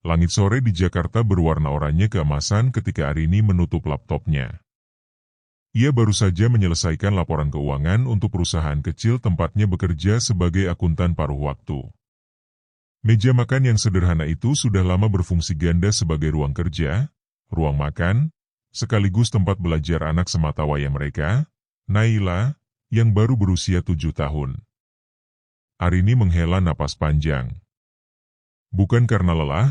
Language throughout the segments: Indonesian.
Langit sore di Jakarta berwarna oranye keemasan ketika Arini menutup laptopnya. Ia baru saja menyelesaikan laporan keuangan untuk perusahaan kecil tempatnya bekerja sebagai akuntan paruh waktu. Meja makan yang sederhana itu sudah lama berfungsi ganda sebagai ruang kerja, ruang makan, sekaligus tempat belajar anak sematawayang mereka, Naila, yang baru berusia 7 tahun. Arini menghela napas panjang. Bukan karena lelah,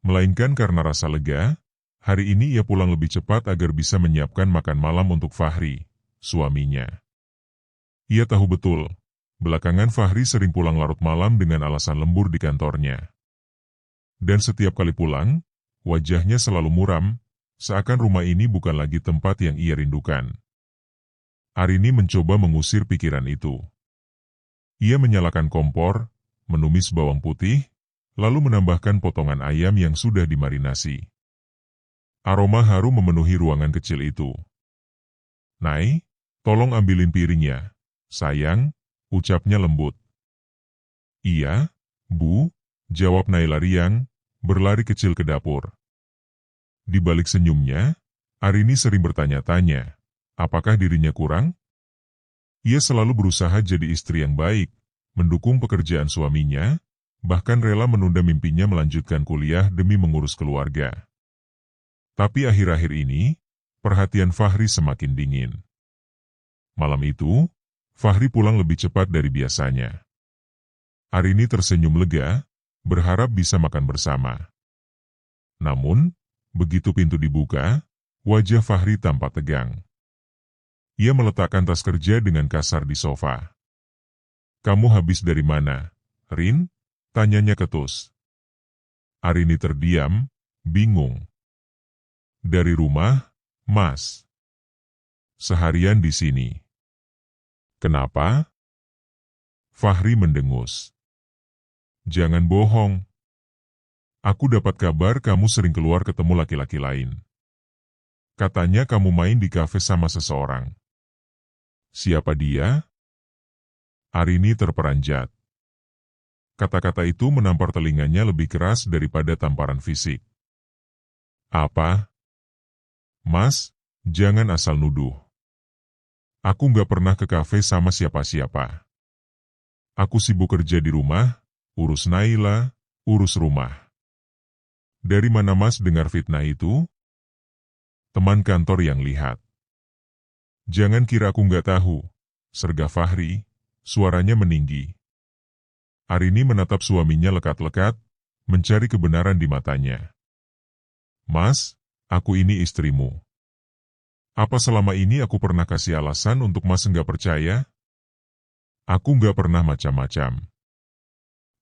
melainkan karena rasa lega. Hari ini ia pulang lebih cepat agar bisa menyiapkan makan malam untuk Fahri, suaminya. Ia tahu betul, belakangan Fahri sering pulang larut malam dengan alasan lembur di kantornya. Dan setiap kali pulang, wajahnya selalu muram, seakan rumah ini bukan lagi tempat yang ia rindukan. Arini mencoba mengusir pikiran itu. Ia menyalakan kompor, menumis bawang putih, lalu menambahkan potongan ayam yang sudah dimarinasi. Aroma harum memenuhi ruangan kecil itu. "Nai, tolong ambilin piringnya, sayang," ucapnya lembut. "Iya, Bu," jawab Naila riang, berlari kecil ke dapur. Di balik senyumnya, Arini sering bertanya-tanya, apakah dirinya kurang? Ia selalu berusaha jadi istri yang baik, mendukung pekerjaan suaminya, bahkan rela menunda mimpinya melanjutkan kuliah demi mengurus keluarga. Tapi akhir-akhir ini, perhatian Fahri semakin dingin. Malam itu, Fahri pulang lebih cepat dari biasanya. Arini tersenyum lega, berharap bisa makan bersama. Namun, begitu pintu dibuka, wajah Fahri tampak tegang. Ia meletakkan tas kerja dengan kasar di sofa. "Kamu habis dari mana, Rin?" tanyanya ketus. Arini terdiam, bingung. "Dari rumah, Mas. Seharian di sini." "Kenapa?" Fahri mendengus. "Jangan bohong. Aku dapat kabar kamu sering keluar ketemu laki-laki lain. Katanya kamu main di kafe sama seseorang. Siapa dia?" Arini terperanjat. Kata-kata itu menampar telinganya lebih keras daripada tamparan fisik. "Apa? Mas, jangan asal nuduh. Aku nggak pernah ke kafe sama siapa-siapa. Aku sibuk kerja di rumah, urus Naila, urus rumah." "Dari mana Mas dengar fitnah itu?" "Teman kantor yang lihat." "Jangan kira aku nggak tahu," sergah Fahri, suaranya meninggi. Arini menatap suaminya lekat-lekat, mencari kebenaran di matanya. "Mas, aku ini istrimu. Apa selama ini aku pernah kasih alasan untuk Mas nggak percaya? Aku nggak pernah macam-macam.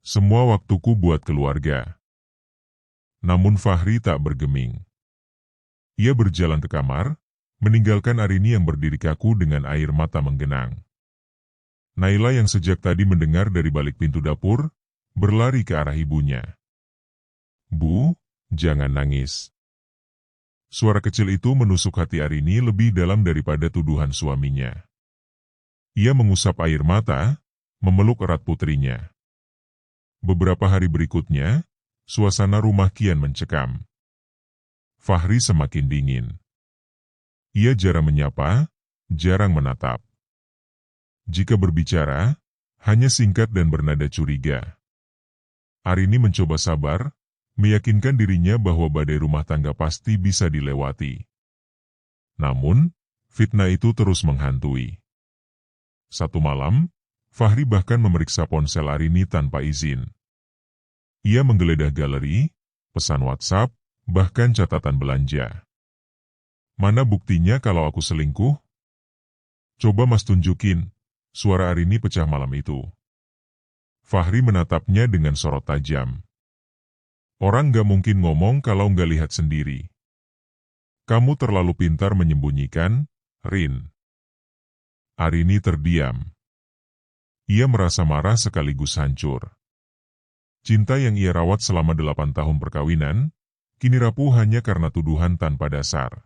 Semua waktuku buat keluarga." Namun Fahri tak bergeming. Ia berjalan ke kamar, meninggalkan Arini yang berdiri kaku dengan air mata menggenang. Naila yang sejak tadi mendengar dari balik pintu dapur, berlari ke arah ibunya. "Bu, jangan nangis." Suara kecil itu menusuk hati Arini lebih dalam daripada tuduhan suaminya. Ia mengusap air mata, memeluk erat putrinya. Beberapa hari berikutnya, suasana rumah kian mencekam. Fahri semakin dingin. Ia jarang menyapa, jarang menatap. Jika berbicara, hanya singkat dan bernada curiga. Arini mencoba sabar, meyakinkan dirinya bahwa badai rumah tangga pasti bisa dilewati. Namun, fitnah itu terus menghantui. Satu malam, Fahri bahkan memeriksa ponsel Arini tanpa izin. Ia menggeledah galeri, pesan WhatsApp, bahkan catatan belanja. "Mana buktinya kalau aku selingkuh? Coba Mas tunjukin," suara Arini pecah malam itu. Fahri menatapnya dengan sorot tajam. "Orang gak mungkin ngomong kalau gak lihat sendiri. Kamu terlalu pintar menyembunyikan, Rin." Arini terdiam. Ia merasa marah sekaligus hancur. Cinta yang ia rawat selama 8 tahun perkawinan, kini rapuh hanya karena tuduhan tanpa dasar.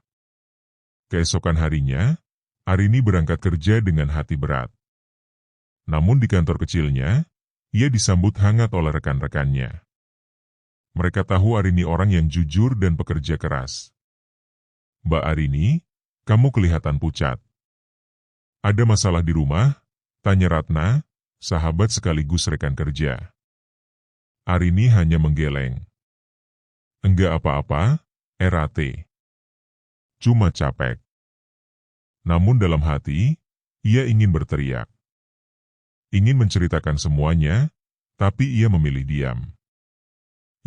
Keesokan harinya, Arini berangkat kerja dengan hati berat. Namun di kantor kecilnya, ia disambut hangat oleh rekan-rekannya. Mereka tahu Arini orang yang jujur dan pekerja keras. "Mbak Arini, kamu kelihatan pucat. Ada masalah di rumah?" tanya Ratna, sahabat sekaligus rekan kerja. Arini hanya menggeleng. "Enggak apa-apa, RAT. Cuma capek." Namun dalam hati, ia ingin berteriak. Ingin menceritakan semuanya, tapi ia memilih diam.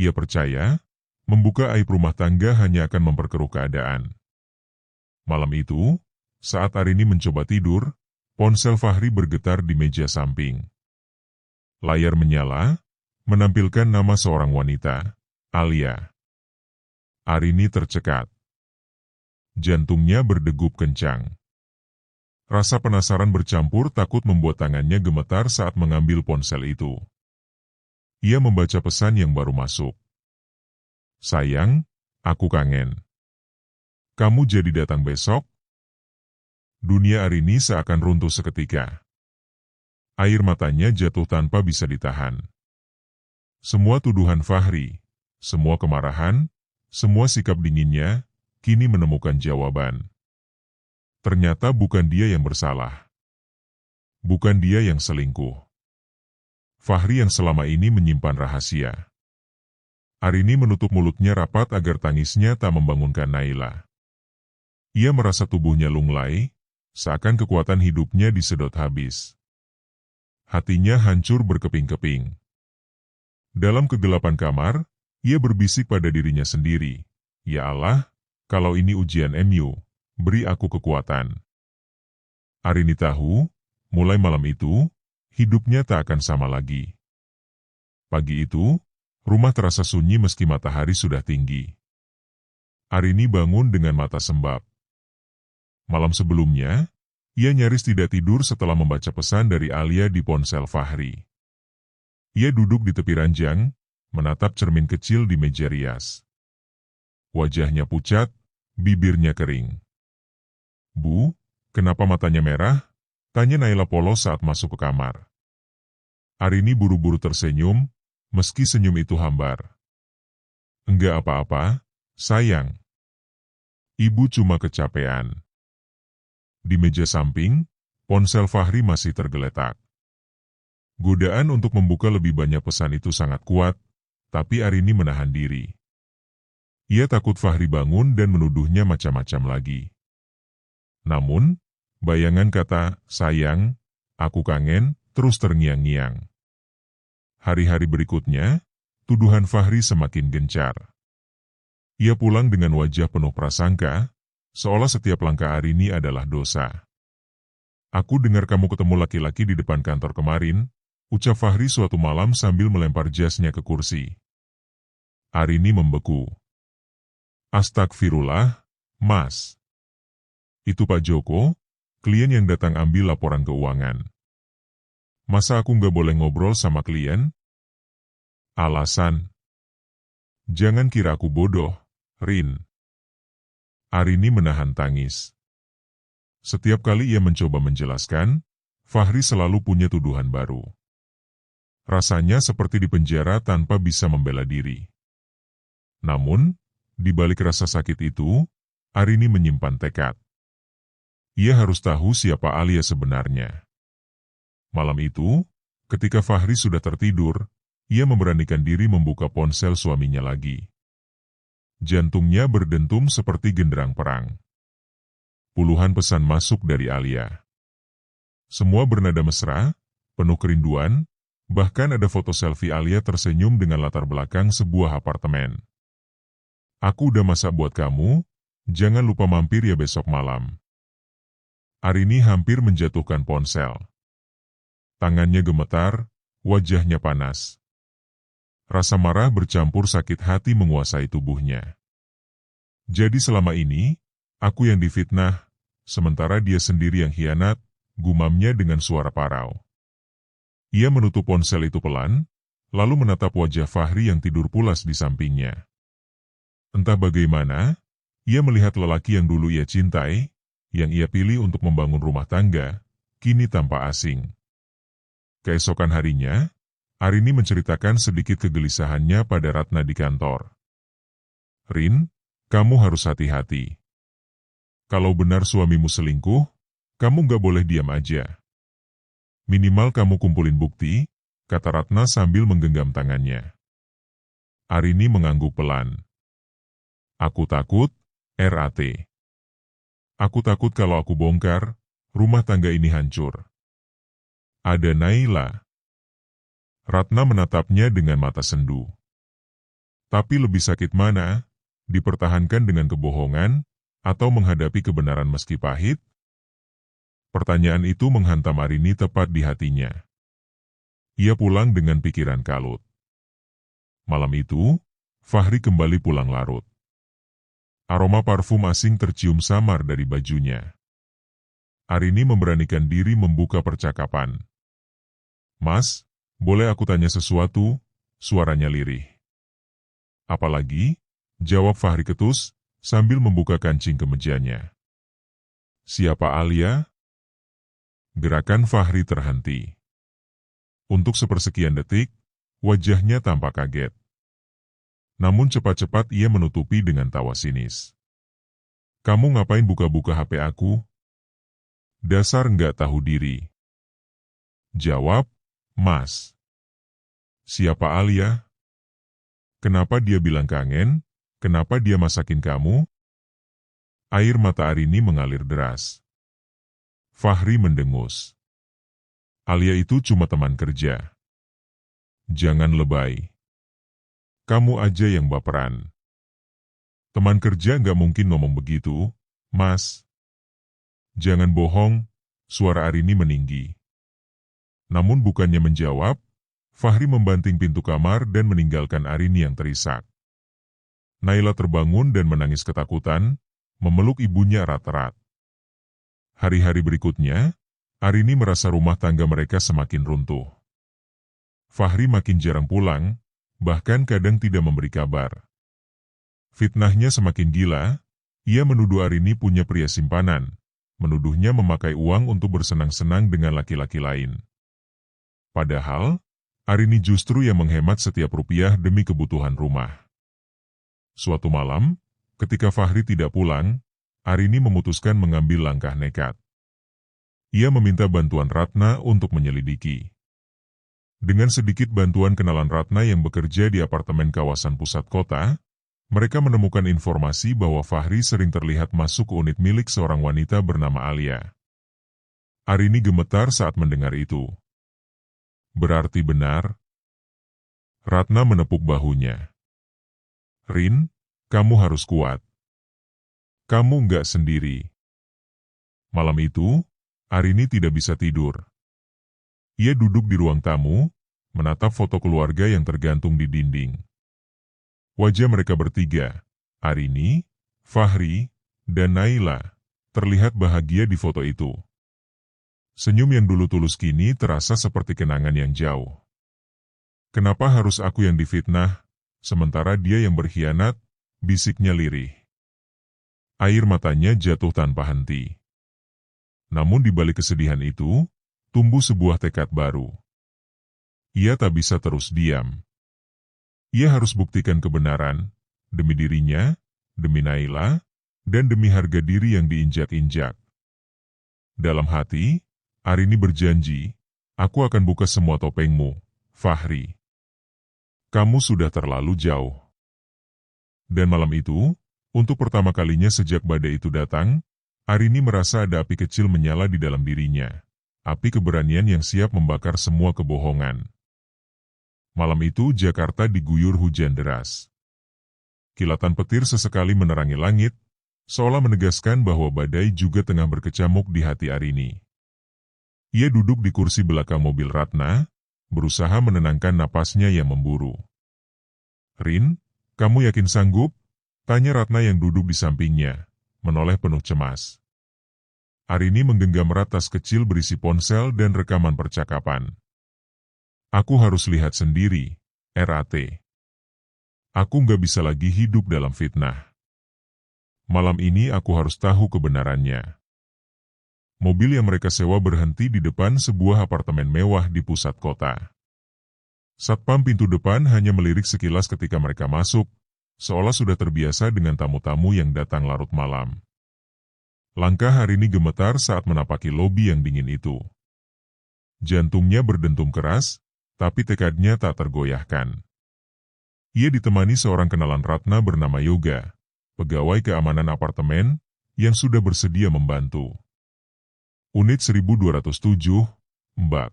Ia percaya, membuka aib rumah tangga hanya akan memperkeruh keadaan. Malam itu, saat Arini mencoba tidur, ponsel Fahri bergetar di meja samping. Layar menyala, menampilkan nama seorang wanita, Alia. Arini tercekat. Jantungnya berdegup kencang. Rasa penasaran bercampur takut membuat tangannya gemetar saat mengambil ponsel itu. Ia membaca pesan yang baru masuk. "Sayang, aku kangen. Kamu jadi datang besok?" Dunia Arini seakan runtuh seketika. Air matanya jatuh tanpa bisa ditahan. Semua tuduhan Fahri, semua kemarahan, semua sikap dinginnya, kini menemukan jawaban. Ternyata bukan dia yang bersalah. Bukan dia yang selingkuh. Fahri yang selama ini menyimpan rahasia. Arini menutup mulutnya rapat agar tangisnya tak membangunkan Naila. Ia merasa tubuhnya lunglai, seakan kekuatan hidupnya disedot habis. Hatinya hancur berkeping-keping. Dalam kegelapan kamar, ia berbisik pada dirinya sendiri, "Ya Allah, kalau ini ujian MU, beri aku kekuatan." Arini tahu, mulai malam itu, hidupnya tak akan sama lagi. Pagi itu, rumah terasa sunyi meski matahari sudah tinggi. Arini bangun dengan mata sembab. Malam sebelumnya, ia nyaris tidak tidur setelah membaca pesan dari Alia di ponsel Fahri. Ia duduk di tepi ranjang, menatap cermin kecil di meja rias. Wajahnya pucat, bibirnya kering. "Bu, kenapa matanya merah?" tanya Naila polos saat masuk ke kamar. Arini buru-buru tersenyum, meski senyum itu hambar. "Enggak apa-apa, sayang. Ibu cuma kecapean." Di meja samping, ponsel Fahri masih tergeletak. Godaan untuk membuka lebih banyak pesan itu sangat kuat, tapi Arini menahan diri. Ia takut Fahri bangun dan menuduhnya macam-macam lagi. Namun, bayangan kata, "Sayang, aku kangen," terus terngiang-ngiang. Hari-hari berikutnya, tuduhan Fahri semakin gencar. Ia pulang dengan wajah penuh prasangka, seolah setiap langkah Arini adalah dosa. "Aku dengar kamu ketemu laki-laki di depan kantor kemarin," ucap Fahri suatu malam sambil melempar jasnya ke kursi. Arini membeku. "Astagfirullah, Mas. Itu Pak Joko, klien yang datang ambil laporan keuangan. Masa aku nggak boleh ngobrol sama klien?" "Alasan? Jangan kira aku bodoh, Rin." Arini menahan tangis. Setiap kali ia mencoba menjelaskan, Fahri selalu punya tuduhan baru. Rasanya seperti di penjara tanpa bisa membela diri. Namun, di balik rasa sakit itu, Arini menyimpan tekad. Ia harus tahu siapa Alia sebenarnya. Malam itu, ketika Fahri sudah tertidur, ia memberanikan diri membuka ponsel suaminya lagi. Jantungnya berdentum seperti genderang perang. Puluhan pesan masuk dari Alia. Semua bernada mesra, penuh kerinduan, bahkan ada foto selfie Alia tersenyum dengan latar belakang sebuah apartemen. "Aku udah masak buat kamu, jangan lupa mampir ya besok malam." Arini hampir menjatuhkan ponsel. Tangannya gemetar, wajahnya panas. Rasa marah bercampur sakit hati menguasai tubuhnya. "Jadi selama ini, aku yang difitnah, sementara dia sendiri yang hianat," gumamnya dengan suara parau. Ia menutup ponsel itu pelan, lalu menatap wajah Fahri yang tidur pulas di sampingnya. Entah bagaimana, ia melihat lelaki yang dulu ia cintai, yang ia pilih untuk membangun rumah tangga, kini tampak asing. Keesokan harinya, Arini menceritakan sedikit kegelisahannya pada Ratna di kantor. Rin, kamu harus hati-hati. Kalau benar suamimu selingkuh, kamu nggak boleh diam aja. Minimal kamu kumpulin bukti, kata Ratna sambil menggenggam tangannya. Arini mengangguk pelan. Aku takut, RAT. Aku takut kalau aku bongkar, rumah tangga ini hancur. Ada Naila. Ratna menatapnya dengan mata sendu. Tapi lebih sakit mana, dipertahankan dengan kebohongan, atau menghadapi kebenaran meski pahit? Pertanyaan itu menghantam Arini tepat di hatinya. Ia pulang dengan pikiran kalut. Malam itu, Fahri kembali pulang larut. Aroma parfum asing tercium samar dari bajunya. Arini memberanikan diri membuka percakapan. Mas, boleh aku tanya sesuatu? Suaranya lirih. Apalagi? Jawab Fahri ketus, sambil membuka kancing kemejanya. Siapa Alia? Gerakan Fahri terhenti. Untuk sepersekian detik, wajahnya tampak kaget. Namun cepat-cepat ia menutupi dengan tawa sinis. Kamu ngapain buka-buka HP aku? Dasar nggak tahu diri. Jawab, Mas. Siapa Alia? Kenapa dia bilang kangen? Kenapa dia masakin kamu? Air mata Arini mengalir deras. Fahri mendengus. Alia itu cuma teman kerja. Jangan lebay. Kamu aja yang baperan. Teman kerja nggak mungkin ngomong begitu, Mas. Jangan bohong, suara Arini meninggi. Namun bukannya menjawab, Fahri membanting pintu kamar dan meninggalkan Arini yang terisak. Naila terbangun dan menangis ketakutan, memeluk ibunya erat-erat. Hari-hari berikutnya, Arini merasa rumah tangga mereka semakin runtuh. Fahri makin jarang pulang, bahkan kadang tidak memberi kabar. Fitnahnya semakin gila, ia menuduh Arini punya pria simpanan, menuduhnya memakai uang untuk bersenang-senang dengan laki-laki lain. Padahal, Arini justru yang menghemat setiap rupiah demi kebutuhan rumah. Suatu malam, ketika Fahri tidak pulang, Arini memutuskan mengambil langkah nekat. Ia meminta bantuan Ratna untuk menyelidiki. Dengan sedikit bantuan kenalan Ratna yang bekerja di apartemen kawasan pusat kota, mereka menemukan informasi bahwa Fahri sering terlihat masuk ke unit milik seorang wanita bernama Alia. Arini gemetar saat mendengar itu. Berarti benar? Ratna menepuk bahunya. Rin, kamu harus kuat. Kamu nggak sendiri. Malam itu, Arini tidak bisa tidur. Ia duduk di ruang tamu, menatap foto keluarga yang tergantung di dinding. Wajah mereka bertiga, Arini, Fahri, dan Naila, terlihat bahagia di foto itu. Senyum yang dulu tulus kini terasa seperti kenangan yang jauh. Kenapa harus aku yang difitnah, sementara dia yang berkhianat? Bisiknya lirih. Air matanya jatuh tanpa henti. Namun di balik kesedihan itu, tumbuh sebuah tekad baru. Ia tak bisa terus diam. Ia harus buktikan kebenaran, demi dirinya, demi Naila, dan demi harga diri yang diinjak-injak. Dalam hati, Arini berjanji, aku akan buka semua topengmu, Fahri. Kamu sudah terlalu jauh. Dan malam itu, untuk pertama kalinya sejak badai itu datang, Arini merasa ada api kecil menyala di dalam dirinya. Api keberanian yang siap membakar semua kebohongan. Malam itu Jakarta diguyur hujan deras. Kilatan petir sesekali menerangi langit, seolah menegaskan bahwa badai juga tengah berkecamuk di hati Arini. Ia duduk di kursi belakang mobil Ratna, berusaha menenangkan napasnya yang memburu. Rin, kamu yakin sanggup? Tanya Ratna yang duduk di sampingnya, menoleh penuh cemas. Arini menggenggam erat tas kecil berisi ponsel dan rekaman percakapan. Aku harus lihat sendiri, RAT. Aku nggak bisa lagi hidup dalam fitnah. Malam ini aku harus tahu kebenarannya. Mobil yang mereka sewa berhenti di depan sebuah apartemen mewah di pusat kota. Satpam pintu depan hanya melirik sekilas ketika mereka masuk, seolah sudah terbiasa dengan tamu-tamu yang datang larut malam. Langkah Harini gemetar saat menapaki lobi yang dingin itu. Jantungnya berdentum keras, tapi tekadnya tak tergoyahkan. Ia ditemani seorang kenalan Ratna bernama Yoga, pegawai keamanan apartemen, yang sudah bersedia membantu. Unit 1207, Mbak.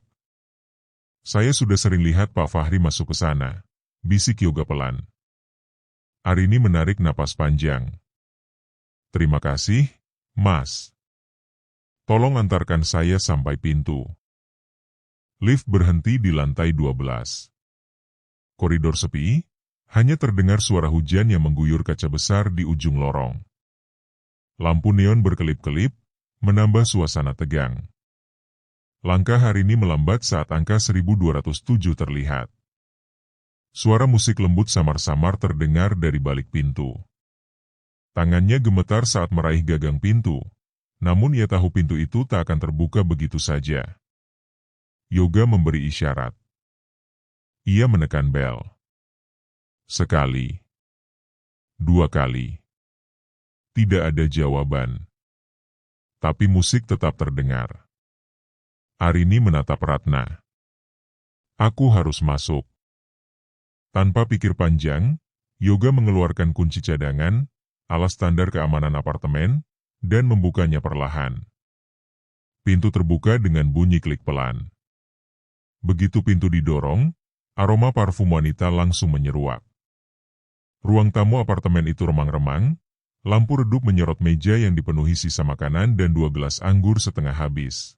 Saya sudah sering lihat Pak Fahri masuk ke sana, bisik Yoga pelan. Arini menarik napas panjang. Terima kasih, Mas. Tolong antarkan saya sampai pintu. Lift berhenti di lantai 12. Koridor sepi, hanya terdengar suara hujan yang mengguyur kaca besar di ujung lorong. Lampu neon berkelip-kelip, menambah suasana tegang. Langkah Harini melambat saat angka 1207 terlihat. Suara musik lembut samar-samar terdengar dari balik pintu. Tangannya gemetar saat meraih gagang pintu, namun ia tahu pintu itu tak akan terbuka begitu saja. Yoga memberi isyarat. Ia menekan bel. Sekali. 2 kali. Tidak ada jawaban. Tapi musik tetap terdengar. Arini menatap Ratna. Aku harus masuk. Tanpa pikir panjang, Yoga mengeluarkan kunci cadangan, alas standar keamanan apartemen, dan membukanya perlahan. Pintu terbuka dengan bunyi klik pelan. Begitu pintu didorong, aroma parfum wanita langsung menyeruak. Ruang tamu apartemen itu remang-remang, lampu redup menyorot meja yang dipenuhi sisa makanan dan 2 gelas anggur setengah habis.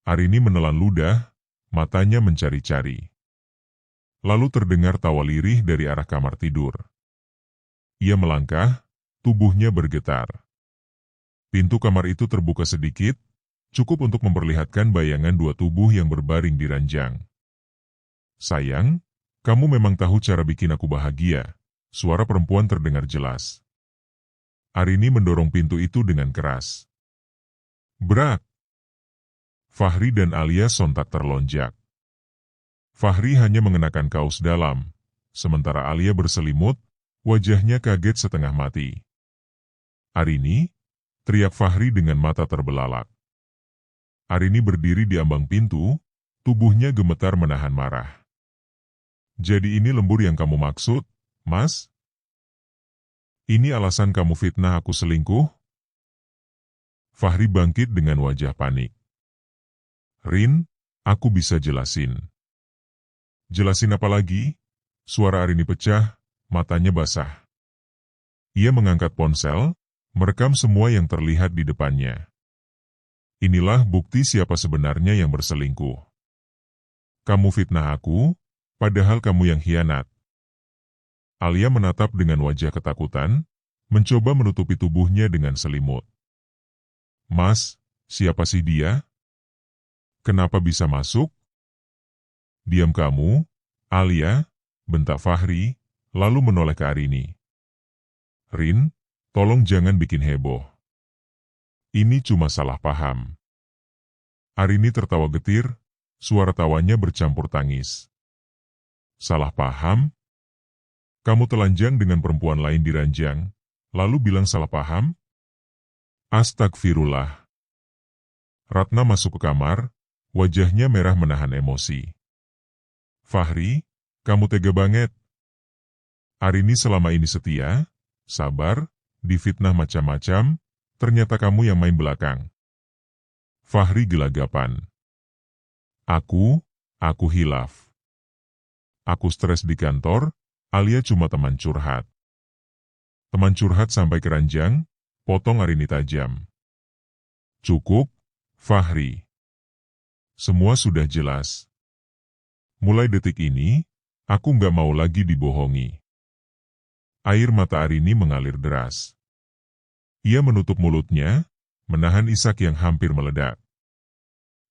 Arini menelan ludah, matanya mencari-cari. Lalu terdengar tawa lirih dari arah kamar tidur. Ia melangkah, tubuhnya bergetar. Pintu kamar itu terbuka sedikit, cukup untuk memperlihatkan bayangan 2 tubuh yang berbaring di ranjang. Sayang, kamu memang tahu cara bikin aku bahagia, suara perempuan terdengar jelas. Arini mendorong pintu itu dengan keras. Brak! Fahri dan Alia sontak terlonjak. Fahri hanya mengenakan kaos dalam, sementara Alia berselimut, wajahnya kaget setengah mati. Arini, teriak Fahri dengan mata terbelalak. Arini berdiri di ambang pintu, tubuhnya gemetar menahan marah. Jadi ini lembur yang kamu maksud, Mas? Ini alasan kamu fitnah aku selingkuh? Fahri bangkit dengan wajah panik. Rin, aku bisa jelasin. Jelasin apa lagi? Suara Arini pecah, matanya basah. Ia mengangkat ponsel, merekam semua yang terlihat di depannya. Inilah bukti siapa sebenarnya yang berselingkuh. Kamu fitnah aku, padahal kamu yang hianat. Alia menatap dengan wajah ketakutan, mencoba menutupi tubuhnya dengan selimut. Mas, siapa sih dia? Kenapa bisa masuk? Diam kamu, Alia, bentak Fahri, lalu menoleh ke Arini. Rin, tolong jangan bikin heboh. Ini cuma salah paham. Arini tertawa getir, suara tawanya bercampur tangis. Salah paham? Kamu telanjang dengan perempuan lain di ranjang, lalu bilang salah paham? Astagfirullah. Ratna masuk ke kamar, wajahnya merah menahan emosi. Fahri, kamu tega banget. Arini selama ini setia, sabar, difitnah macam-macam, ternyata kamu yang main belakang. Fahri gelagapan. Aku hilaf. Aku stres di kantor, Alia cuma teman curhat. Teman curhat sampai keranjang, potong Arini tajam. Cukup, Fahri. Semua sudah jelas. Mulai detik ini, aku nggak mau lagi dibohongi. Air mata Arini mengalir deras. Ia menutup mulutnya, menahan isak yang hampir meledak.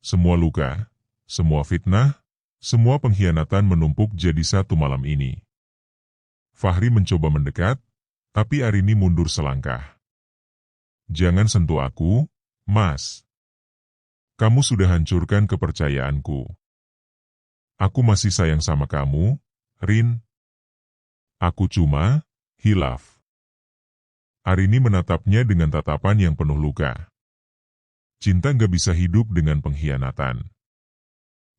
Semua luka, semua fitnah, semua pengkhianatan menumpuk jadi satu malam ini. Fahri mencoba mendekat, tapi Arini mundur selangkah. Jangan sentuh aku, Mas. Kamu sudah hancurkan kepercayaanku. Aku masih sayang sama kamu, Rin. Aku cuma hilaf. Arini menatapnya dengan tatapan yang penuh luka. Cinta gak bisa hidup dengan pengkhianatan.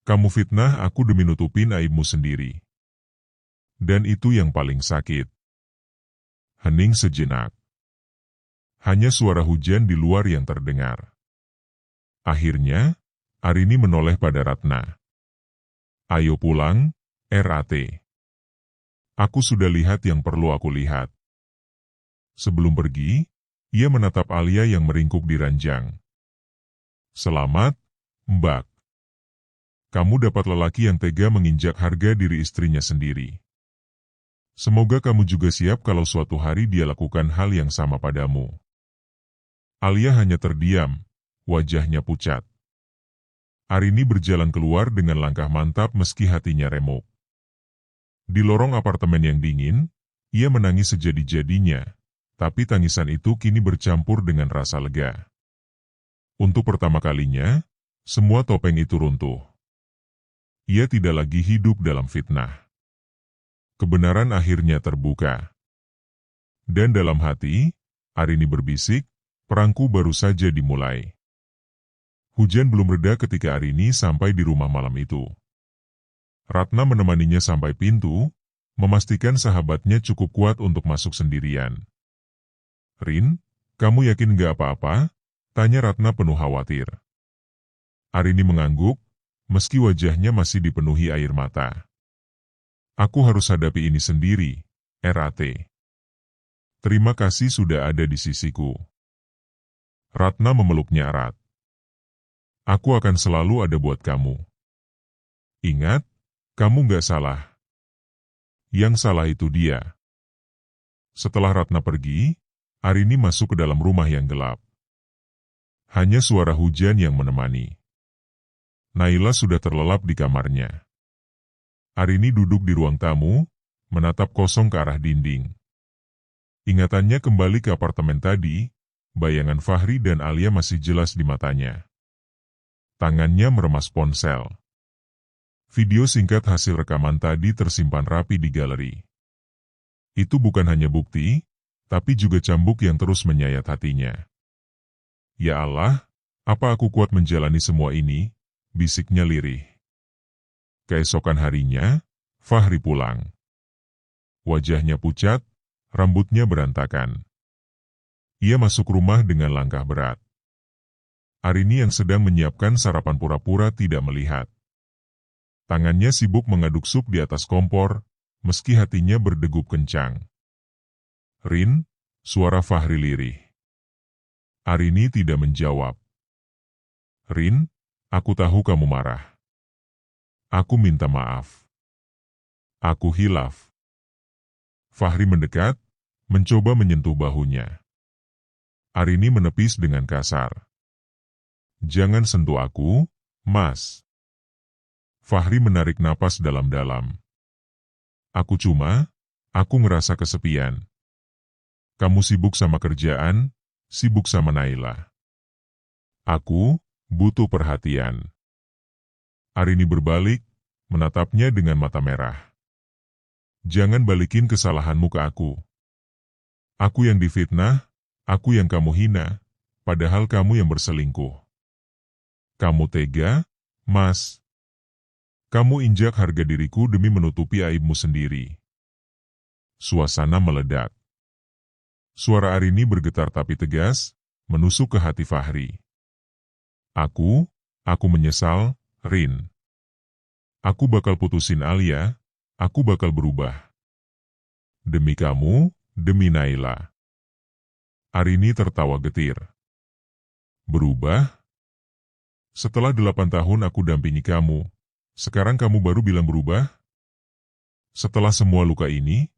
Kamu fitnah aku demi nutupin aibmu sendiri. Dan itu yang paling sakit. Hening sejenak. Hanya suara hujan di luar yang terdengar. Akhirnya, Arini menoleh pada Ratna. Ayo pulang, RAT. Aku sudah lihat yang perlu aku lihat. Sebelum pergi, ia menatap Alia yang meringkuk di ranjang. Selamat, Mbak. Kamu dapat lelaki yang tega menginjak harga diri istrinya sendiri. Semoga kamu juga siap kalau suatu hari dia lakukan hal yang sama padamu. Alia hanya terdiam, wajahnya pucat. Arini berjalan keluar dengan langkah mantap meski hatinya remuk. Di lorong apartemen yang dingin, ia menangis sejadi-jadinya, tapi tangisan itu kini bercampur dengan rasa lega. Untuk pertama kalinya, semua topeng itu runtuh. Ia tidak lagi hidup dalam fitnah. Kebenaran akhirnya terbuka. Dan dalam hati, Arini berbisik, perangku baru saja dimulai. Hujan belum reda ketika Arini sampai di rumah malam itu. Ratna menemaninya sampai pintu, memastikan sahabatnya cukup kuat untuk masuk sendirian. Rin, kamu yakin gak apa-apa? Tanya Ratna penuh khawatir. Arini mengangguk, meski wajahnya masih dipenuhi air mata. Aku harus hadapi ini sendiri, RAT. Terima kasih sudah ada di sisiku. Ratna memeluknya erat. Aku akan selalu ada buat kamu. Ingat, kamu gak salah. Yang salah itu dia. Setelah Ratna pergi, Arini masuk ke dalam rumah yang gelap. Hanya suara hujan yang menemani. Naila sudah terlelap di kamarnya. Arini duduk di ruang tamu, menatap kosong ke arah dinding. Ingatannya kembali ke apartemen tadi, bayangan Fahri dan Alia masih jelas di matanya. Tangannya meremas ponsel. Video singkat hasil rekaman tadi tersimpan rapi di galeri. Itu bukan hanya bukti, tapi juga cambuk yang terus menyayat hatinya. Ya Allah, apa aku kuat menjalani semua ini? Bisiknya lirih. Keesokan harinya, Fahri pulang. Wajahnya pucat, rambutnya berantakan. Ia masuk rumah dengan langkah berat. Arini yang sedang menyiapkan sarapan pura-pura tidak melihat. Tangannya sibuk mengaduk sup di atas kompor, meski hatinya berdegup kencang. Rin, suara Fahri lirih. Arini tidak menjawab. Rin, aku tahu kamu marah. Aku minta maaf. Aku hilaf. Fahri mendekat, mencoba menyentuh bahunya. Arini menepis dengan kasar. Jangan sentuh aku, Mas. Fahri menarik napas dalam-dalam. Aku ngerasa kesepian. Kamu sibuk sama kerjaan, sibuk sama Naila. Aku butuh perhatian. Arini berbalik, menatapnya dengan mata merah. Jangan balikin kesalahanmu ke aku. Aku yang difitnah, aku yang kamu hina, padahal kamu yang berselingkuh. Kamu tega, Mas. Kamu injak harga diriku demi menutupi aibmu sendiri. Suasana meledak. Suara Arini bergetar tapi tegas, menusuk ke hati Fahri. Aku menyesal, Rin. Aku bakal putusin Alia, aku bakal berubah. Demi kamu, demi Naila. Arini tertawa getir. Berubah? Setelah 8 tahun aku dampingi kamu, sekarang kamu baru bilang berubah? Setelah semua luka ini?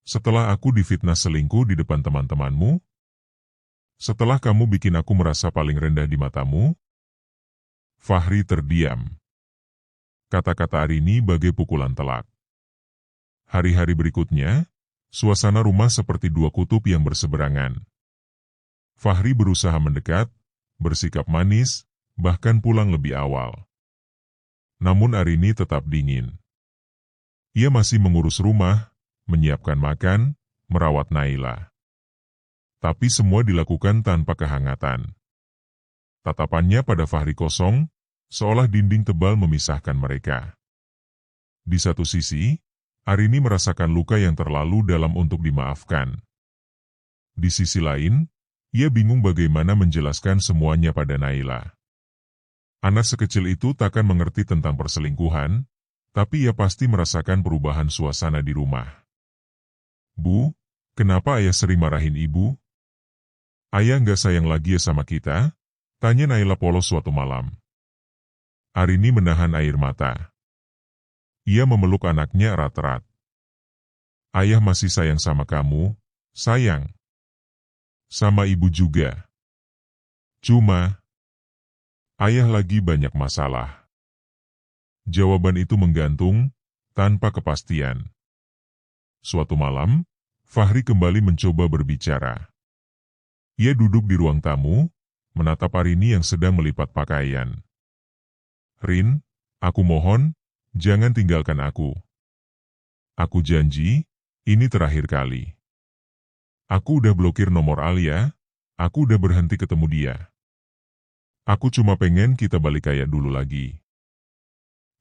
Setelah aku difitnah selingkuh di depan teman-temanmu? Setelah kamu bikin aku merasa paling rendah di matamu? Fahri terdiam. Kata-kata Arini bagai pukulan telak. Hari-hari berikutnya, suasana rumah seperti dua kutub yang berseberangan. Fahri berusaha mendekat, bersikap manis, bahkan pulang lebih awal. namun Arini tetap dingin. Ia masih mengurus rumah, menyiapkan makan, merawat Naila. Tapi semua dilakukan tanpa kehangatan. Tatapannya pada Fahri kosong, seolah dinding tebal memisahkan mereka. Di satu sisi, Arini merasakan luka yang terlalu dalam untuk dimaafkan. Di sisi lain, ia bingung bagaimana menjelaskan semuanya pada Naila. Anak sekecil itu takkan mengerti tentang perselingkuhan, tapi ia pasti merasakan perubahan suasana di rumah. Bu, kenapa ayah sering marahin ibu? Ayah nggak sayang lagi ya sama kita? Tanya Naila polos suatu malam. Arini menahan air mata. Ia memeluk anaknya erat-erat. Ayah masih sayang sama kamu, sayang. Sama ibu juga. Cuma, ayah lagi banyak masalah. Jawaban itu menggantung, tanpa kepastian. Suatu malam, Fahri kembali mencoba berbicara. Ia duduk di ruang tamu, menatap Arini yang sedang melipat pakaian. Rin, aku mohon, jangan tinggalkan aku. Aku janji, ini terakhir kali. Aku udah blokir nomor Alia, aku udah berhenti ketemu dia. Aku cuma pengen kita balik kayak dulu lagi.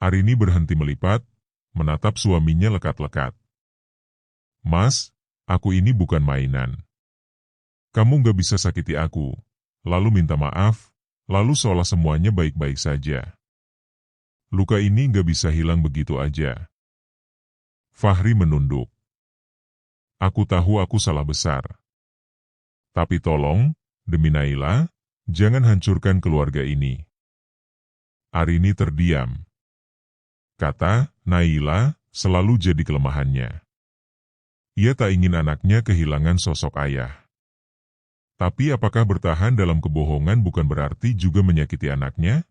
Arini berhenti melipat, menatap suaminya lekat-lekat. Mas, aku ini bukan mainan. Kamu gak bisa sakiti aku, lalu minta maaf, lalu seolah semuanya baik-baik saja. Luka ini gak bisa hilang begitu aja. Fahri menunduk. Aku tahu aku salah besar. Tapi tolong, demi Naila, jangan hancurkan keluarga ini. Arini terdiam. Kata, Naila, selalu jadi kelemahannya. Ia tak ingin anaknya kehilangan sosok ayah. Tapi apakah bertahan dalam kebohongan bukan berarti juga menyakiti anaknya?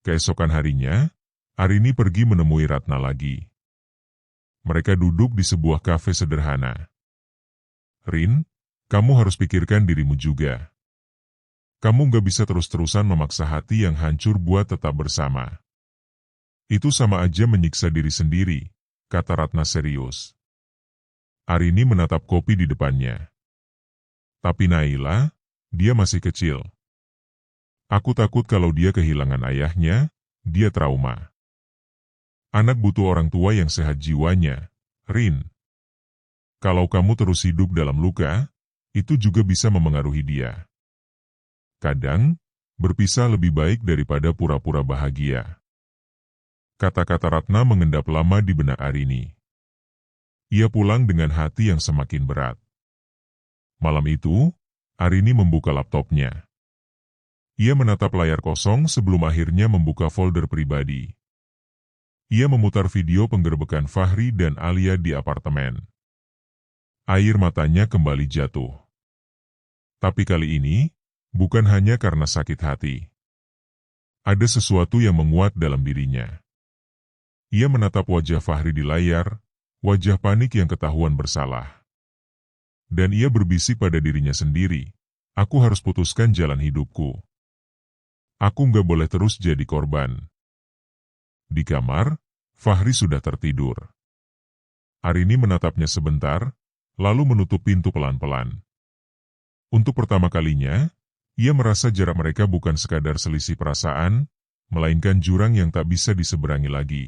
Keesokan harinya, Arini pergi menemui Ratna lagi. Mereka duduk di sebuah kafe sederhana. Rin, kamu harus pikirkan dirimu juga. Kamu gak bisa terus-terusan memaksa hati yang hancur buat tetap bersama. Itu sama aja menyiksa diri sendiri, kata Ratna serius. Arini menatap kopi di depannya. Tapi Naila, dia masih kecil. Aku takut kalau dia kehilangan ayahnya, dia trauma. Anak butuh orang tua yang sehat jiwanya, Rin. Kalau kamu terus hidup dalam luka, itu juga bisa memengaruhi dia. Kadang, berpisah lebih baik daripada pura-pura bahagia. Kata-kata Ratna mengendap lama di benak Arini. Ia pulang dengan hati yang semakin berat. Malam itu, Arini membuka laptopnya. Ia menatap layar kosong sebelum akhirnya membuka folder pribadi. Ia memutar video penggerbekan Fahri dan Alia di apartemen. Air matanya kembali jatuh. Tapi kali ini, bukan hanya karena sakit hati. Ada sesuatu yang menguat dalam dirinya. Ia menatap wajah Fahri di layar, wajah panik yang ketahuan bersalah. Dan ia berbisik pada dirinya sendiri, aku harus putuskan jalan hidupku. Aku nggak boleh terus jadi korban. Di kamar, Fahri sudah tertidur. Arini menatapnya sebentar, lalu menutup pintu pelan-pelan. Untuk pertama kalinya, ia merasa jarak mereka bukan sekadar selisih perasaan, melainkan jurang yang tak bisa diseberangi lagi.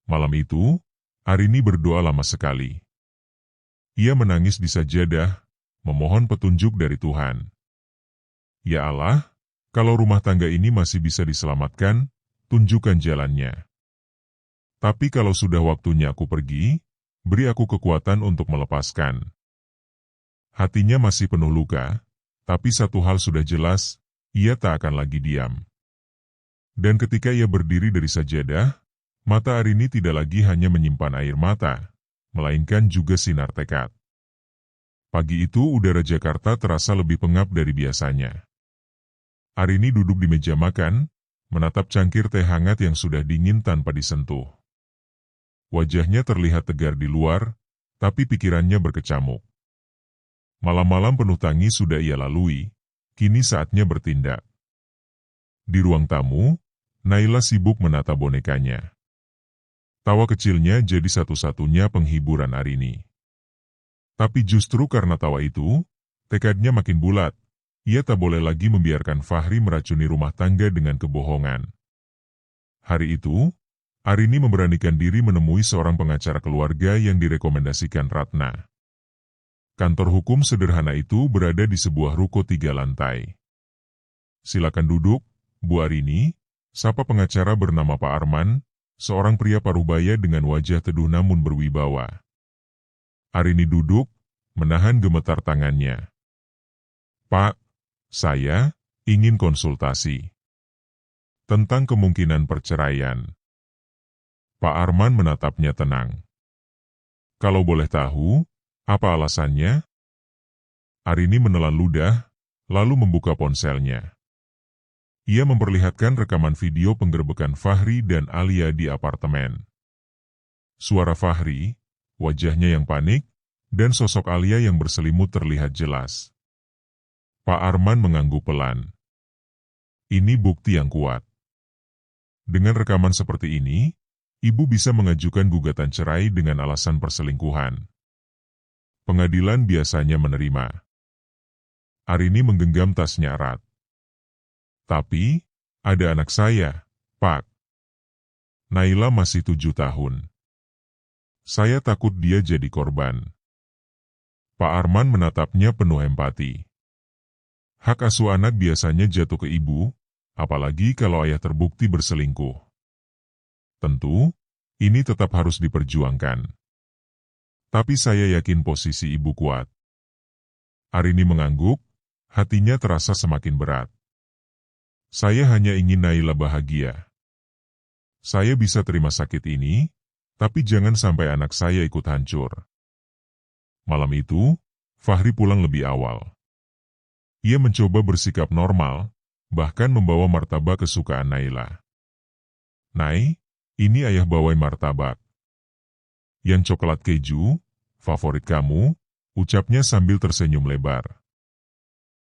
Malam itu, Arini berdoa lama sekali. Ia menangis di sajadah, memohon petunjuk dari Tuhan. Ya Allah, kalau rumah tangga ini masih bisa diselamatkan, tunjukkan jalannya. Tapi kalau sudah waktunya aku pergi, beri aku kekuatan untuk melepaskan. Hatinya masih penuh luka, tapi satu hal sudah jelas, ia tak akan lagi diam. Dan ketika ia berdiri dari sajadah, mata Arini tidak lagi hanya menyimpan air mata, melainkan juga sinar tekad. Pagi itu udara Jakarta terasa lebih pengap dari biasanya. Arini duduk di meja makan, menatap cangkir teh hangat yang sudah dingin tanpa disentuh. Wajahnya terlihat tegar di luar, tapi pikirannya berkecamuk. Malam-malam penuh tangis sudah ia lalui, kini saatnya bertindak. Di ruang tamu, Naila sibuk menata bonekanya. Tawa kecilnya jadi satu-satunya penghiburan Arini. Tapi justru karena tawa itu, tekadnya makin bulat. Ia tak boleh lagi membiarkan Fahri meracuni rumah tangga dengan kebohongan. Hari itu, Arini memberanikan diri menemui seorang pengacara keluarga yang direkomendasikan Ratna. Kantor hukum sederhana itu berada di sebuah ruko 3 lantai. "Silakan duduk, Bu Arini," sapa pengacara bernama Pak Arman, seorang pria parubaya dengan wajah teduh namun berwibawa. Arini duduk, menahan gemetar tangannya. "Pak, saya ingin konsultasi tentang kemungkinan perceraian." Pak Arman menatapnya tenang. "Kalau boleh tahu, apa alasannya?" Arini menelan ludah, lalu membuka ponselnya. Ia memperlihatkan rekaman video penggerbekan Fahri dan Alia di apartemen. Suara Fahri, wajahnya yang panik, dan sosok Alia yang berselimut terlihat jelas. Pak Arman mengangguk pelan. "Ini bukti yang kuat. Dengan rekaman seperti ini, ibu bisa mengajukan gugatan cerai dengan alasan perselingkuhan. Pengadilan biasanya menerima." Arini menggenggam tasnya erat. "Tapi, ada anak saya, Pak. Naila masih 7 tahun. Saya takut dia jadi korban." Pak Arman menatapnya penuh empati. Hak asuh anak biasanya jatuh ke ibu, apalagi kalau ayah terbukti berselingkuh. Tentu, ini tetap harus diperjuangkan. Tapi saya yakin posisi ibu kuat. Arini mengangguk, hatinya terasa semakin berat. "Saya hanya ingin Naila bahagia. Saya bisa terima sakit ini, tapi jangan sampai anak saya ikut hancur." Malam itu, Fahri pulang lebih awal. Ia mencoba bersikap normal, bahkan membawa martabak kesukaan Naila. "Nay, ini ayah bawain martabak. Yang coklat keju, favorit kamu," ucapnya sambil tersenyum lebar.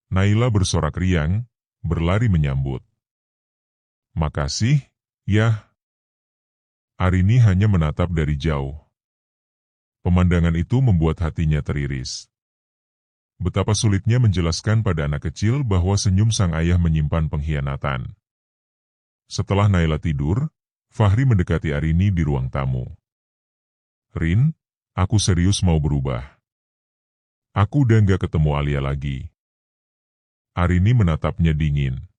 Naila bersorak riang, berlari menyambut. "Makasih, Yah." Arini hanya menatap dari jauh. Pemandangan itu membuat hatinya teriris. Betapa sulitnya menjelaskan pada anak kecil bahwa senyum sang ayah menyimpan pengkhianatan. Setelah Naila tidur, Fahri mendekati Arini di ruang tamu. "Rin, aku serius mau berubah. Aku udah nggak ketemu Alia lagi." Arini menatapnya dingin.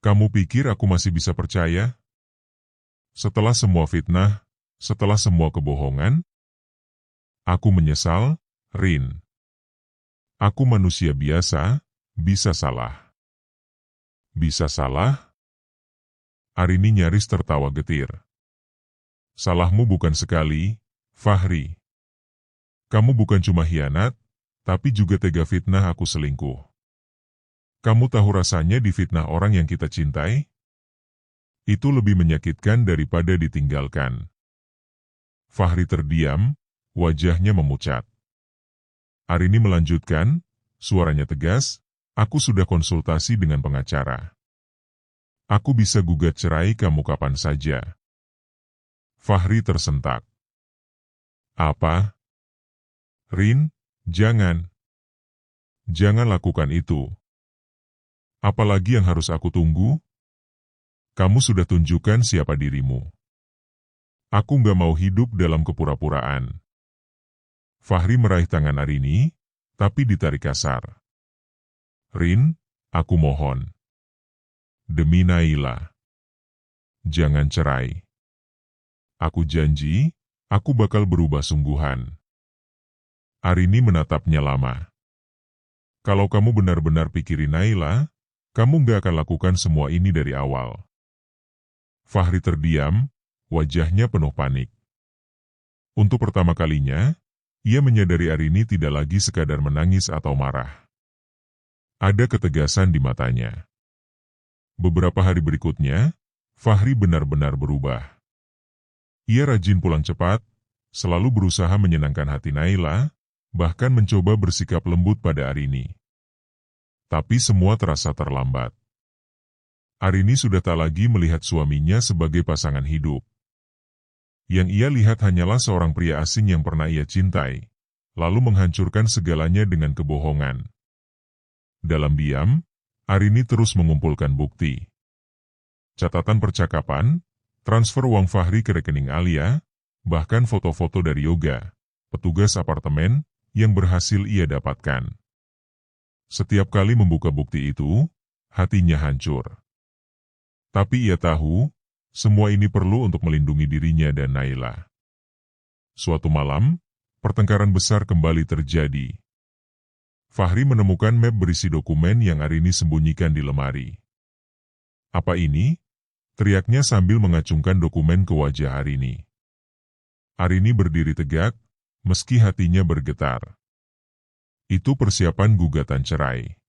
"Kamu pikir aku masih bisa percaya? Setelah semua fitnah, setelah semua kebohongan? Aku menyesal, Rin. Aku manusia biasa, bisa salah." "Bisa salah?" Arini nyaris tertawa getir. "Salahmu bukan sekali, Fahri. Kamu bukan cuma hianat, tapi juga tega fitnah aku selingkuh. Kamu tahu rasanya difitnah orang yang kita cintai? Itu lebih menyakitkan daripada ditinggalkan." Fahri terdiam, wajahnya memucat. Arini melanjutkan, suaranya tegas, "Aku sudah konsultasi dengan pengacara. Aku bisa gugat cerai kamu kapan saja." Fahri tersentak. "Apa? Rin, jangan. Jangan lakukan itu. Apalagi yang harus aku tunggu? Kamu sudah tunjukkan siapa dirimu. Aku nggak mau hidup dalam kepura-puraan." Fahri meraih tangan Arini, tapi ditarik kasar. "Rin, aku mohon. Demi Naila. Jangan cerai. Aku janji, aku bakal berubah sungguhan." Arini menatapnya lama. "Kalau kamu benar-benar pikirin Naila, kamu nggak akan lakukan semua ini dari awal." Fahri terdiam, wajahnya penuh panik. Untuk pertama kalinya, ia menyadari Arini tidak lagi sekadar menangis atau marah. Ada ketegasan di matanya. Beberapa hari berikutnya, Fahri benar-benar berubah. Ia rajin pulang cepat, selalu berusaha menyenangkan hati Naila, bahkan mencoba bersikap lembut pada Arini. Tapi semua terasa terlambat. Arini sudah tak lagi melihat suaminya sebagai pasangan hidup. Yang ia lihat hanyalah seorang pria asing yang pernah ia cintai, lalu menghancurkan segalanya dengan kebohongan. Dalam diam, Arini terus mengumpulkan bukti. Catatan percakapan, transfer uang Fahri ke rekening Alia, bahkan foto-foto dari Yoga, petugas apartemen, yang berhasil ia dapatkan. Setiap kali membuka bukti itu, hatinya hancur. Tapi ia tahu, semua ini perlu untuk melindungi dirinya dan Naila. Suatu malam, pertengkaran besar kembali terjadi. Fahri menemukan map berisi dokumen yang Arini sembunyikan di lemari. "Apa ini?" teriaknya sambil mengacungkan dokumen ke wajah Arini. Arini berdiri tegak, meski hatinya bergetar. "Itu persiapan gugatan cerai.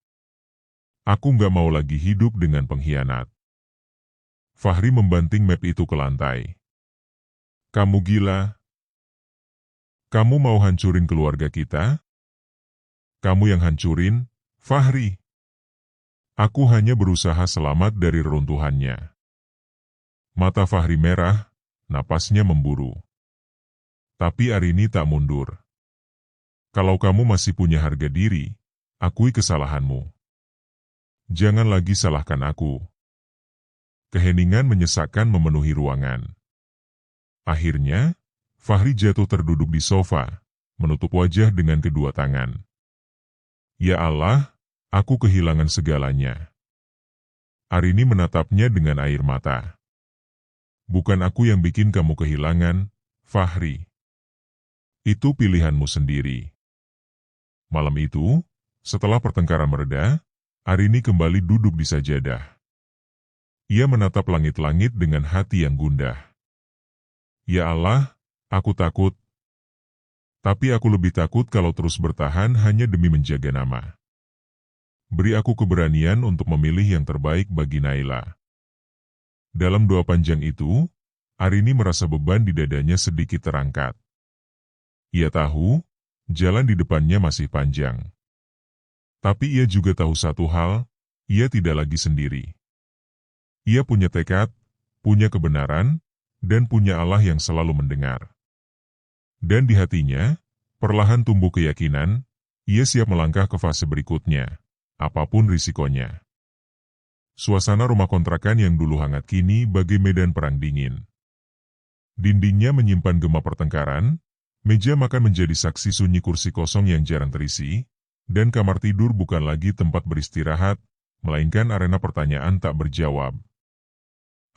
Aku nggak mau lagi hidup dengan pengkhianat." Fahri membanting map itu ke lantai. "Kamu gila? Kamu mau hancurin keluarga kita? Kamu yang hancurin, Fahri. Aku hanya berusaha selamat dari reruntuhannya." Mata Fahri merah, napasnya memburu. Tapi Arini tak mundur. "Kalau kamu masih punya harga diri, akui kesalahanmu. Jangan lagi salahkan aku." Keheningan menyesakkan memenuhi ruangan. Akhirnya, Fahri jatuh terduduk di sofa, menutup wajah dengan kedua tangan. "Ya Allah, aku kehilangan segalanya." Arini menatapnya dengan air mata. "Bukan aku yang bikin kamu kehilangan, Fahri. Itu pilihanmu sendiri." Malam itu, setelah pertengkaran mereda, Arini kembali duduk di sajadah. Ia menatap langit-langit dengan hati yang gundah. "Ya Allah, aku takut. Tapi aku lebih takut kalau terus bertahan hanya demi menjaga nama. Beri aku keberanian untuk memilih yang terbaik bagi Naila." Dalam doa panjang itu, Arini merasa beban di dadanya sedikit terangkat. Ia tahu, jalan di depannya masih panjang. Tapi ia juga tahu satu hal, ia tidak lagi sendiri. Ia punya tekad, punya kebenaran, dan punya Allah yang selalu mendengar. Dan di hatinya, perlahan tumbuh keyakinan, ia siap melangkah ke fase berikutnya, apapun risikonya. Suasana rumah kontrakan yang dulu hangat kini bagai medan perang dingin. Dindingnya menyimpan gema pertengkaran, meja makan menjadi saksi sunyi kursi kosong yang jarang terisi, dan kamar tidur bukan lagi tempat beristirahat, melainkan arena pertanyaan tak berjawab.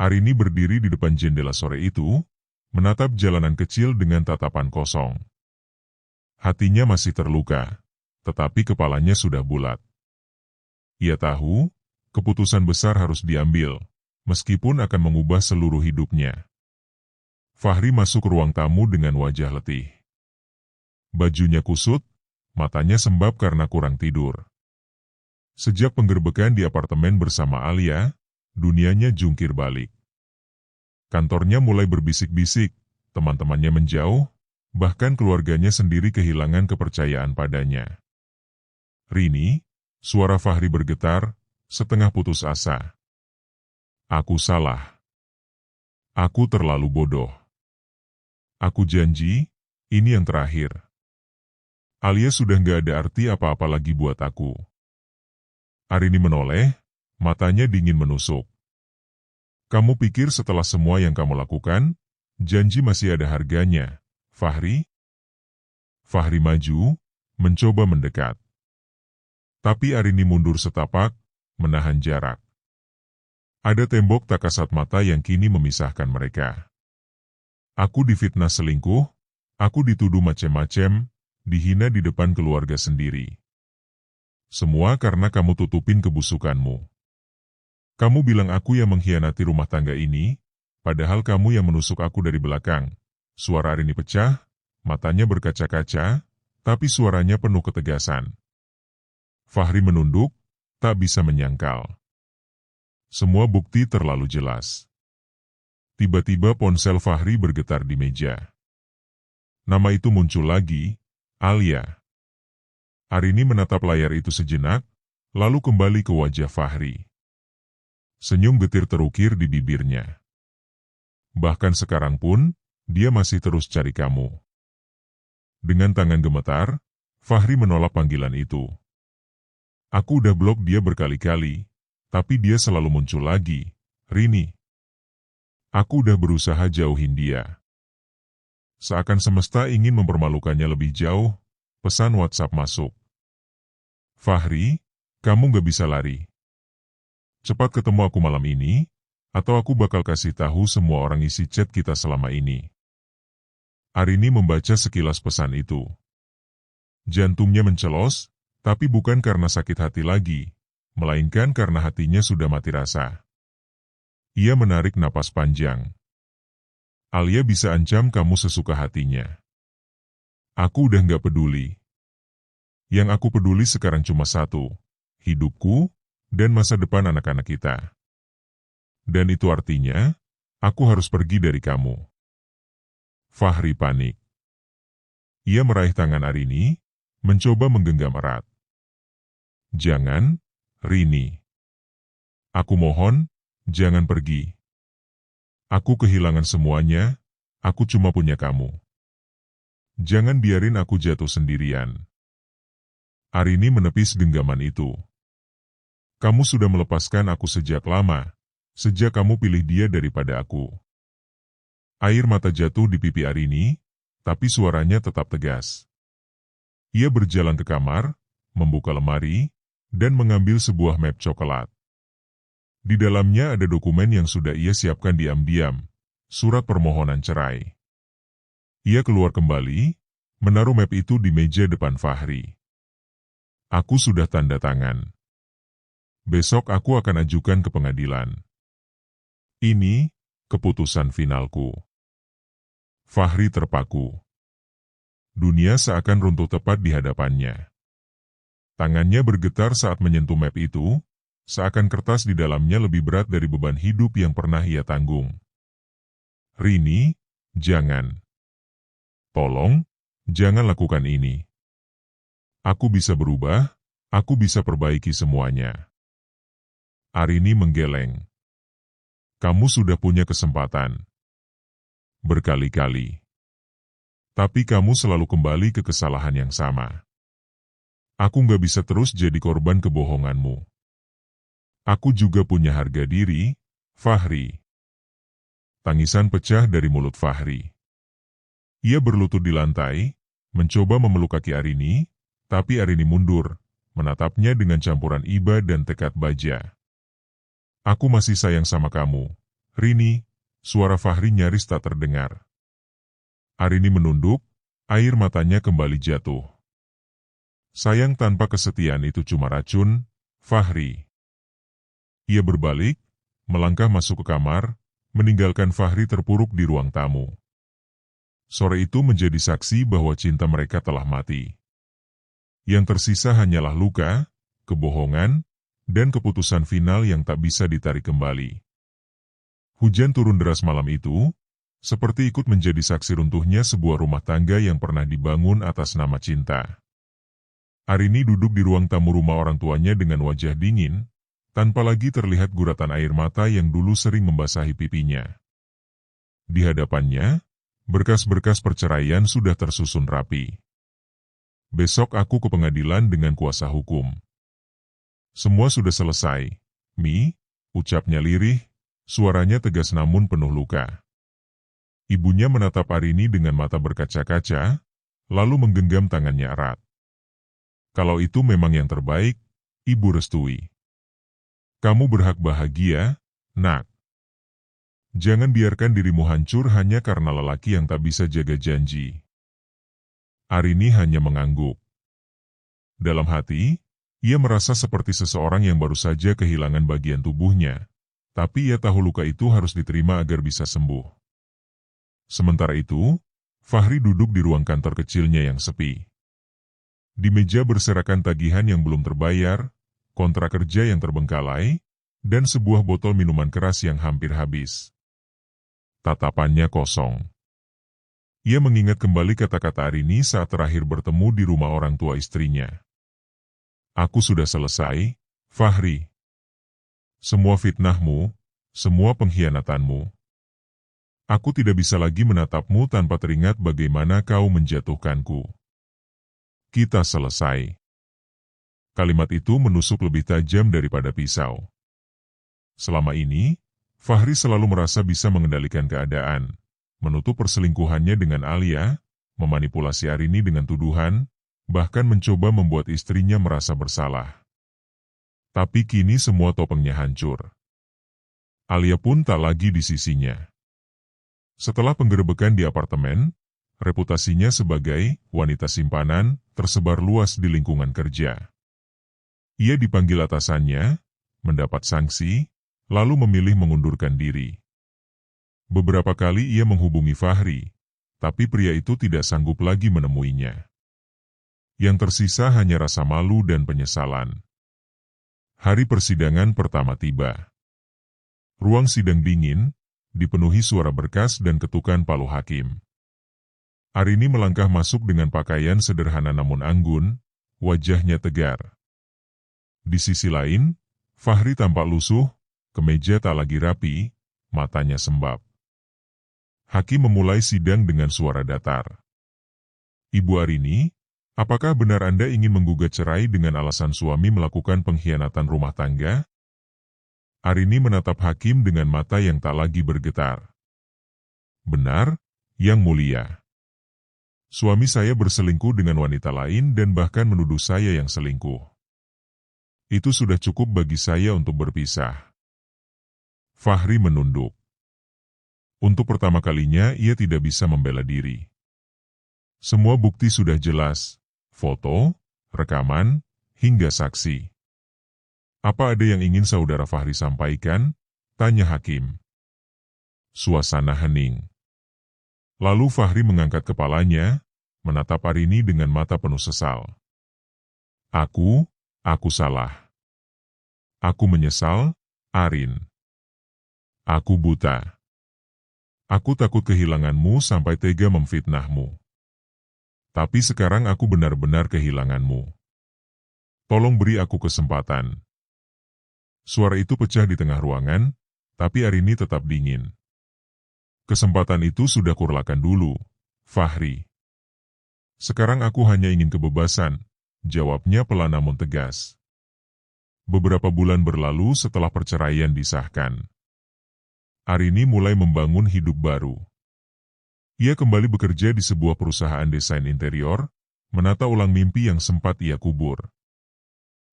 Arini berdiri di depan jendela sore itu, menatap jalanan kecil dengan tatapan kosong. Hatinya masih terluka, tetapi kepalanya sudah bulat. Ia tahu, keputusan besar harus diambil, meskipun akan mengubah seluruh hidupnya. Fahri masuk ruang tamu dengan wajah letih. Bajunya kusut, matanya sembab karena kurang tidur. Sejak penggerbekan di apartemen bersama Alia, dunianya jungkir balik. Kantornya mulai berbisik-bisik, teman-temannya menjauh, bahkan keluarganya sendiri kehilangan kepercayaan padanya. "Rini," suara Fahri bergetar, setengah putus asa. "Aku salah. Aku terlalu bodoh. Aku janji, ini yang terakhir. Alia sudah gak ada arti apa-apa lagi buat aku." Arini menoleh, matanya dingin menusuk. "Kamu pikir setelah semua yang kamu lakukan, janji masih ada harganya, Fahri?" Fahri maju, mencoba mendekat. Tapi Arini mundur setapak, menahan jarak. Ada tembok tak kasat mata yang kini memisahkan mereka. "Aku difitnah selingkuh, aku dituduh macem-macem, dihina di depan keluarga sendiri. Semua karena kamu tutupin kebusukanmu. Kamu bilang aku yang mengkhianati rumah tangga ini, padahal kamu yang menusuk aku dari belakang." Suara Arini pecah, matanya berkaca-kaca, tapi suaranya penuh ketegasan. Fahri menunduk, tak bisa menyangkal. Semua bukti terlalu jelas. Tiba-tiba ponsel Fahri bergetar di meja. Nama itu muncul lagi, Alia. Arini menatap layar itu sejenak, lalu kembali ke wajah Fahri. Senyum getir terukir di bibirnya. Bahkan sekarang pun, dia masih terus cari kamu. Dengan tangan gemetar, Fahri menolak panggilan itu. Aku udah blok dia berkali-kali, tapi dia selalu muncul lagi. Rini. Aku udah berusaha jauhin dia. Seakan semesta ingin mempermalukannya lebih jauh, pesan WhatsApp masuk. Fahri, kamu gak bisa lari. Cepat ketemu aku malam ini, atau aku bakal kasih tahu semua orang isi chat kita selama ini. Arini membaca sekilas pesan itu. Jantungnya mencelos, tapi bukan karena sakit hati lagi, melainkan karena hatinya sudah mati rasa. Ia menarik napas panjang. Alia bisa ancam kamu sesuka hatinya. Aku udah gak peduli. Yang aku peduli sekarang cuma satu, hidupku, dan masa depan anak-anak kita. Dan itu artinya, aku harus pergi dari kamu. Fahri panik. Ia meraih tangan Arini, mencoba menggenggam erat. Jangan, Rini. Aku mohon, jangan pergi. Aku kehilangan semuanya, aku cuma punya kamu. Jangan biarin aku jatuh sendirian. Arini menepis genggaman itu. Kamu sudah melepaskan aku sejak lama, sejak kamu pilih dia daripada aku. Air mata jatuh di pipi Arini, tapi suaranya tetap tegas. Ia berjalan ke kamar, membuka lemari, dan mengambil sebuah map coklat. Di dalamnya ada dokumen yang sudah ia siapkan diam-diam, surat permohonan cerai. Ia keluar kembali, menaruh map itu di meja depan Fahri. Aku sudah tanda tangan. Besok aku akan ajukan ke pengadilan. Ini keputusan finalku. Fahri terpaku. Dunia seakan runtuh tepat di hadapannya. Tangannya bergetar saat menyentuh map itu, seakan kertas di dalamnya lebih berat dari beban hidup yang pernah ia tanggung. Rini, jangan. Tolong, jangan lakukan ini. Aku bisa berubah, aku bisa perbaiki semuanya. Arini menggeleng. Kamu sudah punya kesempatan. Berkali-kali. Tapi kamu selalu kembali ke kesalahan yang sama. Aku gak bisa terus jadi korban kebohonganmu. Aku juga punya harga diri, Fahri. Tangisan pecah dari mulut Fahri. Ia berlutut di lantai, mencoba memeluk kaki Arini, tapi Arini mundur, menatapnya dengan campuran iba dan tekad baja. Aku masih sayang sama kamu, Rini, suara Fahri nyaris tak terdengar. Arini menunduk, air matanya kembali jatuh. Sayang tanpa kesetiaan itu cuma racun, Fahri. Ia berbalik, melangkah masuk ke kamar, meninggalkan Fahri terpuruk di ruang tamu. Sore itu menjadi saksi bahwa cinta mereka telah mati. Yang tersisa hanyalah luka, kebohongan, dan keputusan final yang tak bisa ditarik kembali. Hujan turun deras malam itu, seperti ikut menjadi saksi runtuhnya sebuah rumah tangga yang pernah dibangun atas nama cinta. Arini duduk di ruang tamu rumah orang tuanya dengan wajah dingin, tanpa lagi terlihat guratan air mata yang dulu sering membasahi pipinya. Di hadapannya, berkas-berkas perceraian sudah tersusun rapi. Besok aku ke pengadilan dengan kuasa hukum. Semua sudah selesai, Mi, ucapnya lirih, suaranya tegas namun penuh luka. Ibunya menatap Arini dengan mata berkaca-kaca, lalu menggenggam tangannya erat. Kalau itu memang yang terbaik, Ibu restui. Kamu berhak bahagia, Nak. Jangan biarkan dirimu hancur hanya karena lelaki yang tak bisa jaga janji. Arini hanya mengangguk. Dalam hati, ia merasa seperti seseorang yang baru saja kehilangan bagian tubuhnya, tapi ia tahu luka itu harus diterima agar bisa sembuh. Sementara itu, Fahri duduk di ruang kantor kecilnya yang sepi. Di meja berserakan tagihan yang belum terbayar, kontrak kerja yang terbengkalai, dan sebuah botol minuman keras yang hampir habis. Tatapannya kosong. Ia mengingat kembali kata-kata Arini saat terakhir bertemu di rumah orang tua istrinya. Aku sudah selesai, Fahri. Semua fitnahmu, semua pengkhianatanmu. Aku tidak bisa lagi menatapmu tanpa teringat bagaimana kau menjatuhkanku. Kita selesai. Kalimat itu menusuk lebih tajam daripada pisau. Selama ini, Fahri selalu merasa bisa mengendalikan keadaan, menutup perselingkuhannya dengan Alia, memanipulasi Arini dengan tuduhan, bahkan mencoba membuat istrinya merasa bersalah. Tapi kini semua topengnya hancur. Alia pun tak lagi di sisinya. Setelah penggerebekan di apartemen, reputasinya sebagai wanita simpanan tersebar luas di lingkungan kerja. Ia dipanggil atasannya, mendapat sanksi, lalu memilih mengundurkan diri. Beberapa kali ia menghubungi Fahri, tapi pria itu tidak sanggup lagi menemuinya. Yang tersisa hanya rasa malu dan penyesalan. Hari persidangan pertama tiba. Ruang sidang dingin, dipenuhi suara berkas dan ketukan palu hakim. Arini melangkah masuk dengan pakaian sederhana namun anggun, wajahnya tegar. Di sisi lain, Fahri tampak lusuh, kemeja tak lagi rapi, matanya sembab. Hakim memulai sidang dengan suara datar. Ibu Arini, apakah benar Anda ingin menggugat cerai dengan alasan suami melakukan pengkhianatan rumah tangga? Arini menatap hakim dengan mata yang tak lagi bergetar. Benar, Yang Mulia. Suami saya berselingkuh dengan wanita lain dan bahkan menuduh saya yang selingkuh. Itu sudah cukup bagi saya untuk berpisah. Fahri menunduk. Untuk pertama kalinya ia tidak bisa membela diri. Semua bukti sudah jelas, foto, rekaman, hingga saksi. Apa ada yang ingin saudara Fahri sampaikan? Tanya hakim. Suasana hening. Lalu Fahri mengangkat kepalanya, menatap Arini dengan mata penuh sesal. Aku salah. Aku menyesal, Arin. Aku buta. Aku takut kehilanganmu sampai tega memfitnahmu. Tapi sekarang aku benar-benar kehilanganmu. Tolong beri aku kesempatan. Suara itu pecah di tengah ruangan, tapi Arini tetap dingin. Kesempatan itu sudah kurlakan dulu, Fahri. Sekarang aku hanya ingin kebebasan, jawabnya pelan namun tegas. Beberapa bulan berlalu setelah perceraian disahkan. Arini mulai membangun hidup baru. Ia kembali bekerja di sebuah perusahaan desain interior, menata ulang mimpi yang sempat ia kubur.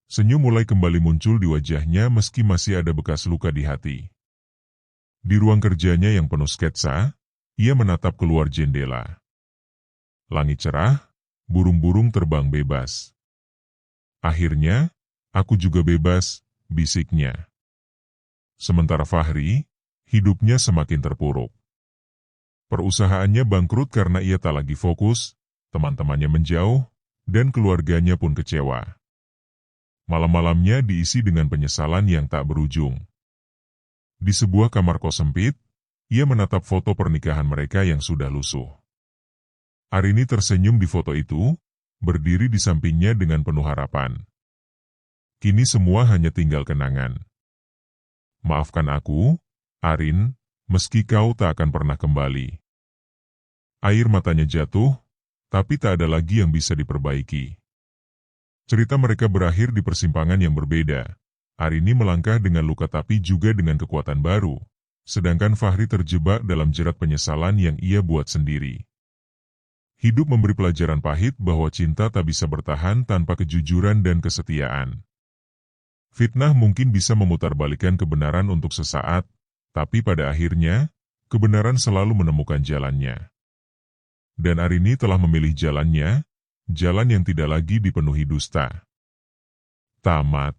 Senyum mulai kembali muncul di wajahnya meski masih ada bekas luka di hati. Di ruang kerjanya yang penuh sketsa, ia menatap keluar jendela. Langit cerah, burung-burung terbang bebas. Akhirnya, aku juga bebas, bisiknya. Sementara Fahri, hidupnya semakin terpuruk. Perusahaannya bangkrut karena ia tak lagi fokus, teman-temannya menjauh, dan keluarganya pun kecewa. Malam-malamnya diisi dengan penyesalan yang tak berujung. Di sebuah kamar kos sempit, ia menatap foto pernikahan mereka yang sudah lusuh. Arini tersenyum di foto itu, berdiri di sampingnya dengan penuh harapan. Kini semua hanya tinggal kenangan. Maafkan aku, Arin, meski kau tak akan pernah kembali. Air matanya jatuh, tapi tak ada lagi yang bisa diperbaiki. Cerita mereka berakhir di persimpangan yang berbeda. Arini melangkah dengan luka tapi juga dengan kekuatan baru, sedangkan Fahri terjebak dalam jerat penyesalan yang ia buat sendiri. Hidup memberi pelajaran pahit bahwa cinta tak bisa bertahan tanpa kejujuran dan kesetiaan. Fitnah mungkin bisa memutarbalikkan kebenaran untuk sesaat, tapi pada akhirnya, kebenaran selalu menemukan jalannya. Dan Arini telah memilih jalannya, jalan yang tidak lagi dipenuhi dusta. Tamat.